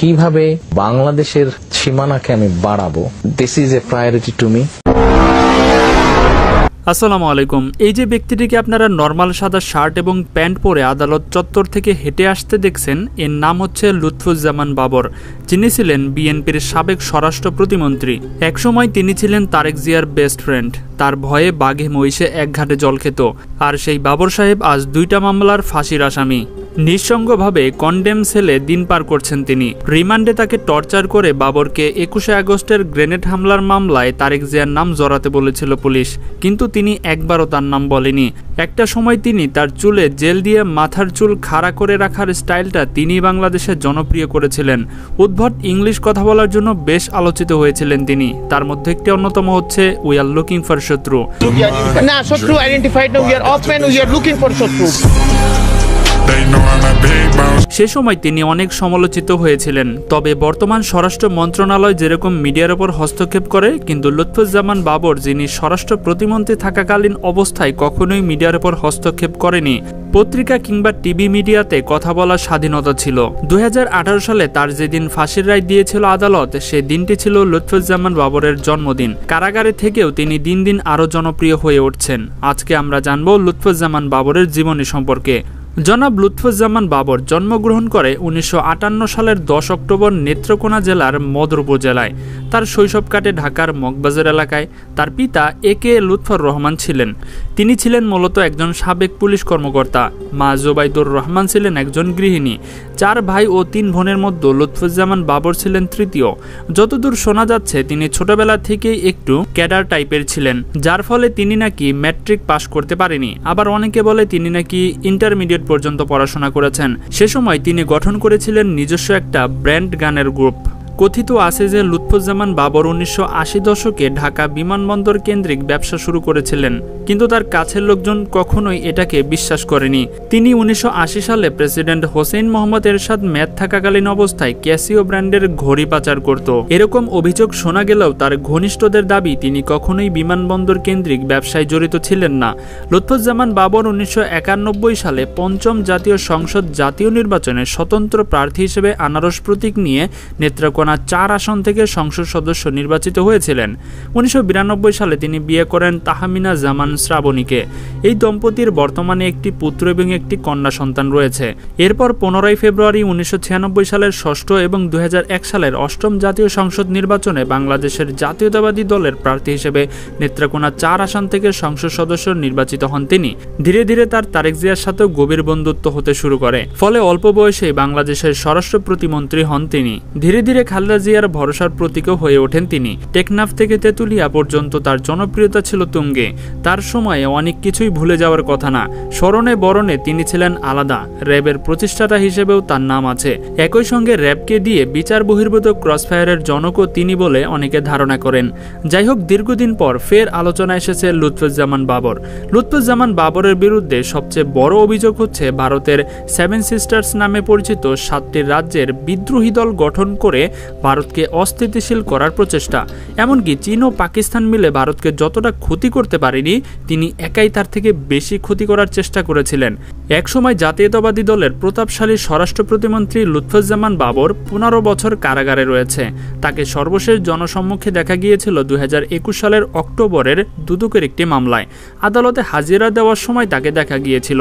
কিভাবে বাংলাদেশের সীমানাকে আমি বাড়াবো, this is a priority to me. আসসালামু আলাইকুম। এই যে ব্যক্তিটিকে আপনারা নর্মাল সাদা শার্ট এবং প্যান্ট পরে আদালত চত্বর থেকে হেঁটে আসতে দেখছেন, এর নাম হচ্ছে লুৎফুজ্জামান বাবর, যিনি ছিলেন বিএনপির সাবেক স্বরাষ্ট্র প্রতিমন্ত্রী। একসময় তিনি ছিলেন তারেক জিয়ার বেস্ট ফ্রেন্ড। তার ভয়ে বাঘে মহিষে এক ঘাটে জল খেত। আর সেই বাবর সাহেব আজ 2টা মামলার ফাঁসির আসামি। নিঃসঙ্গভাবে কন্ডেম সেলে দিন পার করছেন তিনি। রিমান্ডে তাকে টর্চার করে বাবরকে 21শে আগস্টের গ্রেনেড হামলার মামলায় তারেক জিয়ার নাম জড়াতে বলেছিল পুলিশ, কিন্তু তিনি একবারও তার নাম বলেনি। একটা সময় তিনি তার চুলে জেল দিয়ে মাথার চুল খাড়া করে রাখার স্টাইলটা তিনি বাংলাদেশে জনপ্রিয় করেছিলেন। উদ্ভট ইংলিশ কথা বলার জন্য বেশ আলোচিত হয়েছিলেন তিনি। তার মধ্যে একটি অন্যতম হচ্ছে উই আর লুকিং ফর শত্রু। না, শত্রু আইডেন্টিফাইড না, we are of man, we are looking for শত্রু। সে সময় তিনি অনেক সমালোচিত হয়েছিলেন। তবে বর্তমান স্বরাষ্ট্র মন্ত্রণালয় যেরকম মিডিয়ার ওপর হস্তক্ষেপ করে, কিন্তু লুৎফুজ্জামান বাবর, যিনি স্বরাষ্ট্র প্রতিমন্ত্রী থাকাকালীন অবস্থায় কখনোই মিডিয়ার ওপর হস্তক্ষেপ করেনি। পত্রিকা কিংবা টিভি মিডিয়াতে কথা বলার স্বাধীনতা ছিল। 2018 সালে তার যেদিন ফাঁসির রায় দিয়েছিল আদালত, সে দিনটি ছিল লুৎফুজ্জামান বাবরের জন্মদিন। কারাগারে থেকেও তিনি দিন দিন আরও জনপ্রিয় হয়ে উঠছেন। আজকে আমরা জানব লুৎফুজ্জামান বাবরের জীবনী সম্পর্কে। জনাব লুৎফুজ্জামান বাবর জন্মগ্রহণ করে 1958 সালের 10 অক্টোবর নেত্রকোনা জেলার মদর উপজেলায়। তার শৈশব কাটে ঢাকার মগবাজার এলাকায়। তার পিতা একে লুৎফর রহমান ছিলেন। তিনি ছিলেন মূলত একজন সাবেক পুলিশ কর্মকর্তা। মা জোবাইদুর রহমান ছিলেন একজন গৃহিণী। 4 ভাই ও 3 বোনের মধ্যে লুৎফুজ্জামান বাবর ছিলেন তৃতীয়। যতদূর শোনা যাচ্ছে তিনি ছোটবেলা থেকেই একটু ক্যাডার টাইপের ছিলেন, যার ফলে তিনি নাকি ম্যাট্রিক পাশ করতে পারেনি। আবার অনেকে বলে তিনি নাকি ইন্টারমিডিয়েট পর্যন্ত পড়াশোনা করেছেন। সে সময় তিনি গঠন করেছিলেন নিজস্ব একটা ব্র্যান্ড গানের গ্রুপ। কথিত আছে যে লুৎফুজ্জামান বাবর 1980 দশকে ঢাকা বিমানবন্দর কেন্দ্রিক ব্যবসা শুরু করেছিলেন, কিন্তু তার কাছের লোকজন কখনোই এটাকে বিশ্বাস করেনি। তিনি 1980 সালে প্রেসিডেন্ট হোসেন মোহাম্মদ এরশাদ মেয়াদ থাকাকালীন অবস্থায় ক্যাসিও ব্র্যান্ডের ঘড়ি পাচার করত। এরকম অভিযোগ শোনা গেলেও তার ঘনিষ্ঠদের দাবি তিনি কখনোই বিমানবন্দর কেন্দ্রিক ব্যবসায় জড়িত ছিলেন না। লুৎফুজ্জামান বাবর 1991 সালে 5ম জাতীয় সংসদ জাতীয় নির্বাচনে স্বতন্ত্র প্রার্থী হিসেবে আনারস প্রতীক নিয়ে নেত্রকোনা 4 আসন থেকে সংসদ সদস্য নির্বাচিত হয়েছিলেন। 1992 সালে তিনি বিয়ে করেন তাহমিনা জামান শ্রাবণীকে। এই দম্পতির বর্তমানে একটি পুত্র এবং একটি কন্যা সন্তান রয়েছে। এরপর 15 ফেব্রুয়ারি 1996 সালের 6ষ্ঠ এবং 2001 সালের 8ম জাতীয় সংসদ নির্বাচনে বাংলাদেশের জাতীয়তাবাদী দলের প্রার্থী হিসেবে নেত্রকোনা 4 আসন থেকে সংসদ সদস্য নির্বাচিত হন তিনি। ধীরে ধীরে তার তারেক জিয়ার সাথেও গভীর বন্ধুত্ব হতে শুরু করে। ফলে অল্প বয়সে বাংলাদেশের স্বরাষ্ট্র প্রতিমন্ত্রী হন তিনি। ধীরে ধীরে খালেদা জিয়ার ভরসার প্রতীকও হয়ে ওঠেন তিনি। টেকনাফ থেকে তেতুলিয়া পর্যন্ত তার জনপ্রিয়তা ছিল তুঙ্গে। তার সময়ে অনেক কিছুই ভুলে যাওয়ার কথা না। স্মরণে বরণে তিনি ছিলেন আলাদা। র্যাবের প্রতিষ্ঠাতা হিসেবেও তার নাম আছে। একই সঙ্গে র্যাবকে দিয়ে বিচার বহির্ভূত ক্রসফায়ারের জনকও তিনি বলে অনেকে ধারণা করেন। যাই হোক, দীর্ঘদিন পর ফের আলোচনা এসেছে লুৎফুজ্জামান বাবর। লুৎফুজ্জামান বাবরের বিরুদ্ধে সবচেয়ে বড় অভিযোগ হচ্ছে ভারতের 7 সিস্টার্স নামে পরিচিত 7টি রাজ্যের বিদ্রোহী দল গঠন করে ভারতকে অস্থিতিশীল করার প্রচেষ্টা। এমনকি চীন ও পাকিস্তান মিলে ভারতকে যতটা ক্ষতি করতে পারেনি, তিনি একাই তার থেকে বেশি ক্ষতি করার চেষ্টা করেছিলেন। একসময় জাতীয়তাবাদী দলের প্রতাপশালী স্বরাষ্ট্র প্রতিমন্ত্রী লুৎফুজ্জামান বাবর 15 বছর কারাগারে রয়েছে। তাকে সর্বশেষ জনসম্মুখে দেখা গিয়েছিল 2021 সালের অক্টোবরের দুদকের একটি মামলায়। আদালতে হাজিরা দেওয়ার সময় তাকে দেখা গিয়েছিল।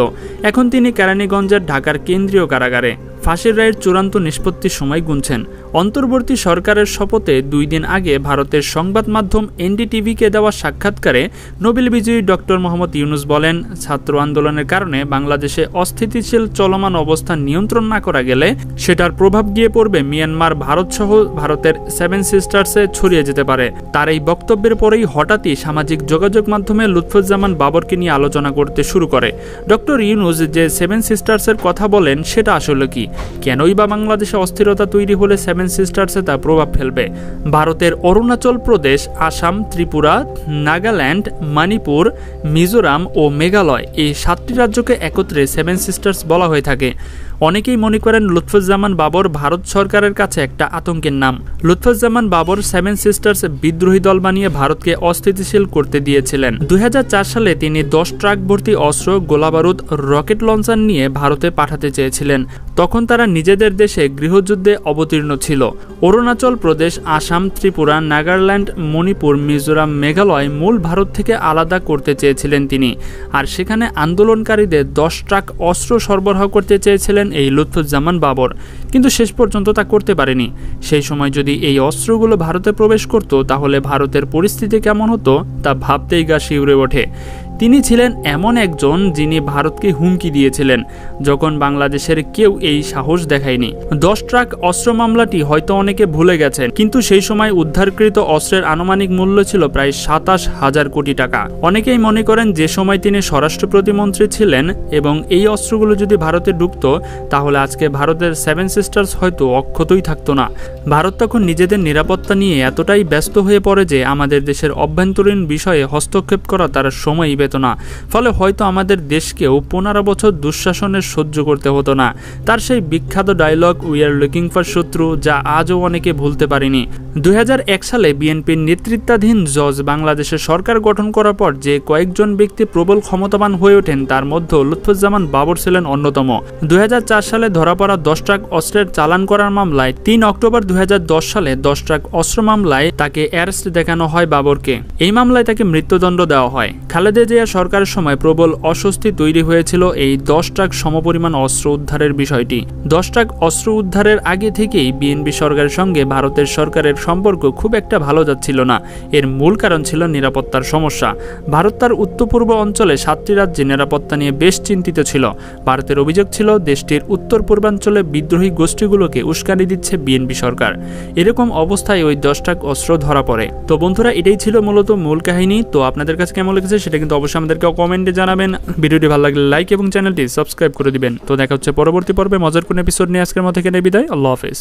এখন তিনি কেরানীগঞ্জের ঢাকার কেন্দ্রীয় কারাগারে। ফাঁসির রায়ের চূড়ান্ত নিষ্পত্তির সময় গুনছেন। অন্তর্বর্তী সরকারের শপথে 2 দিন আগে ভারতের সংবাদ মাধ্যম এনডিটিভিকে দেওয়া সাক্ষাৎকারে নোবেল বিজয়ী ডক্টর মোহাম্মদ ইউনূস বলেন, ছাত্র আন্দোলনের কারণে বাংলাদেশে অস্থিতিশীল চলমান অবস্থা নিয়ন্ত্রণ না করা গেলে সেটার প্রভাব গিয়ে পড়বে মিয়ানমার, ভারত সহ ভারতের 7 সিস্টার্সে ছড়িয়ে যেতে পারে। তার এই বক্তব্যের পরেই হঠাৎই সামাজিক যোগাযোগ মাধ্যমে লুৎফুজ্জামান বাবরকে নিয়ে আলোচনা করতে শুরু করে। ডক্টর ইউনূস যে 7 সিস্টার্সের কথা বলেন সেটা আসলে কি? কেনই বা বাংলাদেশে অস্থিরতা তৈরি হলে 7 সিস্টার্সে তা প্রভাব ফেলবে? ভারতের অরুণাচল প্রদেশ, আসাম, ত্রিপুরা, নাগাল্যান্ড, মণিপুর, মিজোরাম ও মেঘালয়, এই 7টি রাজ্যকে একত্রে 7 সিস্টার্স বলা হয়ে থাকে। অনেকেই মনে করেন লুৎফুজ্জামান বাবর ভারত সরকারের কাছে একটা আতঙ্কের নাম। লুৎফুজ্জামান বাবর সেভেন সিস্টার্স বিদ্রোহী দল বানিয়ে ভারতকে অস্থিতিশীল করতে দিয়েছিলেন। 2004 সালে তিনি 10 ট্রাক ভর্তি অস্ত্র, গোলাবারুদ, রকেট লঞ্চার নিয়ে ভারতে পাঠাতে চেয়েছিলেন। তখন তারা নিজেদের দেশে গৃহযুদ্ধে অবতীর্ণ ছিল। অরুণাচল প্রদেশ, আসাম, ত্রিপুরা, নাগাল্যান্ড, মণিপুর, মিজোরাম, মেঘালয় মূল ভারত থেকে আলাদা করতে চেয়েছিলেন তিনি। আর সেখানে আন্দোলনকারীদের 10 ট্রাক অস্ত্র সরবরাহ করতে চেয়েছিলেন এই লুৎফুজ্জামান বাবর, কিন্তু শেষ পর্যন্ত তা করতে পারেনি। সেই সময় যদি এই অস্ত্রগুলো ভারতে প্রবেশ করত, তাহলে ভারতের পরিস্থিতি কেমন হতো তা ভাবতেই গা শিউরে ওঠে। তিনি ছিলেন এমন একজন যিনি ভারতকে হুমকি দিয়েছিলেন, যখন বাংলাদেশের কেউ এই সাহস দেখায়নি। 10 ট্রাক অস্ত্র মামলাটি হয়তো অনেকে ভুলে গেছেন, কিন্তু সেই সময় উদ্ধারকৃত অস্ত্রের আনুমানিক মূল্য ছিল প্রায় 27,000 কোটি টাকা। অনেকেই মনে করেন যে সময় তিনি স্বরাষ্ট্র প্রতিমন্ত্রী ছিলেন এবং এই অস্ত্রগুলো যদি ভারতে ঢুকত, তাহলে আজকে ভারতের সেভেন সিস্টার্স হয়তো অক্ষতই থাকতো না। ভারত তখন নিজেদের নিরাপত্তা নিয়ে এতটাই ব্যস্ত হয়ে পড়ে যে আমাদের দেশের অভ্যন্তরীণ বিষয়ে হস্তক্ষেপ করা তার সময়ই পেত না। ফলে হয়তো আমাদের দেশকেও 15 বছর দুঃশাসনের সহ্য করতে হতো না। তার সেই বিখ্যাত dialogue we are looking for শত্রু, যা আজও অনেকে ভুলতে পারেনি। 2001 সালে বিএনপির নেতৃত্বাধীন জজ বাংলাদেশের সরকার গঠন করার পর যে কয়েকজন ব্যক্তি প্রবল ক্ষমতাবান হয়ে ওঠেন, তার মধ্যে লুৎফুজ্জামান বাবর ছিলেন অন্যতম। 2004 সালে ধরা পড়া 10 ট্রাক অস্ত্রের চালান করার মামলায় 3 অক্টোবর 2010 সালে 10 ট্রাক অস্ত্র মামলায় তাকে অ্যারেস্ট দেখানো হয় বাবরকে। এই মামলায় তাকে মৃত্যুদণ্ড দেওয়া হয়। খালেদা জিয়া সরকারের সময় প্রবল অস্বস্তি তৈরি হয়েছিল এই 10 ট্রাক সমপরিমাণ অস্ত্র উদ্ধারের বিষয়টি। 10 ট্রাক অস্ত্র উদ্ধারের আগে থেকেই বিএনপি সরকারের সঙ্গে ভারতের সরকারের সম্পর্ক খুব একটা ভালো যাচ্ছিল না। এর মূল কারণ ছিল নিরাপত্তার সমস্যা। ভারত তার উত্তর পূর্ব অঞ্চলে 7টি রাজ্যে নিরাপত্তা নিয়ে বেশ চিন্তিত ছিল। ভারতের অভিযোগ ছিল দেশটির উত্তর পূর্বাঞ্চলে বিদ্রোহী গোষ্ঠীগুলোকে উস্কানি দিচ্ছে বিএনপি সরকার। এরকম অবস্থায় ওই 10 ট্রাক অস্ত্র ধরা পড়ে। তো বন্ধুরা, এটাই ছিল মূলত মূল কাহিনী। তো আপনাদের কাছে কেমন লেগেছে সেটা কিন্তু অবশ্যই আমাদেরকে কমেন্টে জানাবেন। ভিডিওটি ভালো লাগলে লাইক এবং চ্যানেলটি সাবস্ক্রাইব করে দিবেন। তো দেখা হচ্ছে পরবর্তী পর্বে মজার কোন এপিসোড নিয়ে। আজকের মতো এখানে বিদায়। আল্লাহ হাফেজ।